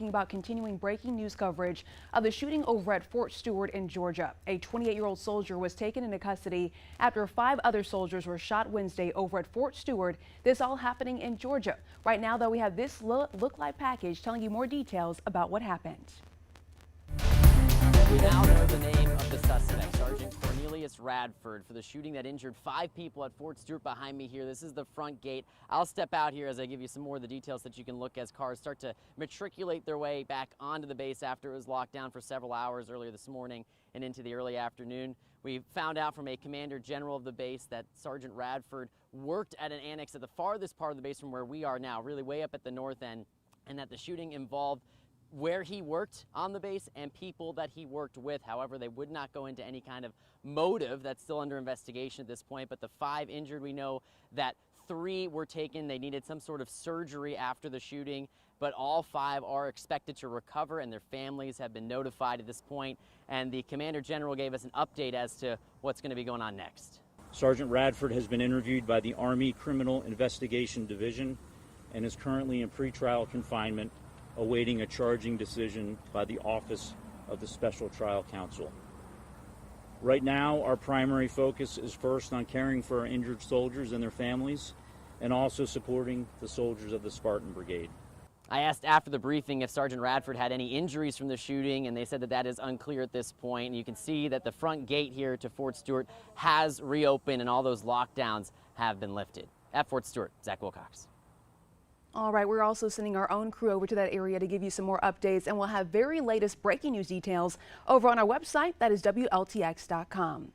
About continuing breaking news coverage of the shooting over at Fort Stewart in Georgia. A 28-year-old soldier was taken into custody after 5 other soldiers were shot Wednesday over at Fort Stewart. This all happening in Georgia. Right now, though, we have this look like package telling you more details about what happened. We now know the name of the suspect, Sergeant Cornelius Radford, for the shooting that injured 5 people at Fort Stewart behind me here. This is the front gate. I'll step out here as I give you some more of the details that you can look as cars start to matriculate their way back onto the base after it was locked down for several hours earlier this morning and into the early afternoon. We found out from a commander general of the base that Sergeant Radford worked at an annex at the farthest part of the base from where we are now, really way up at the north end, and that the shooting involved where he worked on the base and people that he worked with. However, they would not go into any kind of motive. That's still under investigation at this point. But the 5 injured, we know that 3 were taken. They needed some sort of surgery after the shooting, but all 5 are expected to recover and their families have been notified at this point. And the Commander General gave us an update as to what's going to be going on next. Sergeant Radford has been interviewed by the Army Criminal Investigation Division and is currently in pretrial confinement, awaiting a charging decision by the Office of the Special Trial Counsel. Right now, our primary focus is first on caring for our injured soldiers and their families, and also supporting the soldiers of the Spartan Brigade. I asked after the briefing if Sergeant Radford had any injuries from the shooting, and they said that that is unclear at this point. And you can see that the front gate here to Fort Stewart has reopened and all those lockdowns have been lifted. At Fort Stewart, Zach Wilcox. All right, we're also sending our own crew over to that area to give you some more updates, and we'll have very latest breaking news details over on our website. That is WLTX.com.